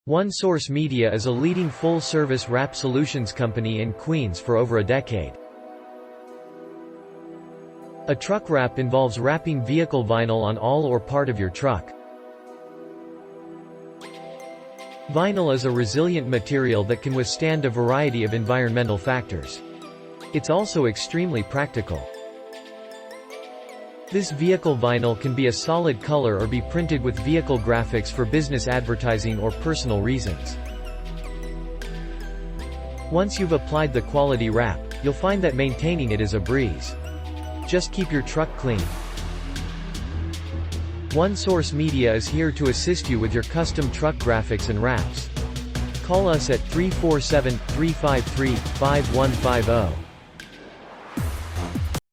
OneSource Media is a leading full-service wrap solutions company in Queens for over a decade. A truck wrap involves wrapping vehicle vinyl on all or part of your truck. Vinyl is a resilient material that can withstand a variety of environmental factors. It's also extremely practical. This vehicle vinyl can be a solid color or be printed with vehicle graphics for business advertising or personal reasons. Once you've applied the quality wrap, you'll find that maintaining it is a breeze. Just keep your truck clean. OneSource Media is here to assist you with your custom truck graphics and wraps. Call us at 347-353-5150.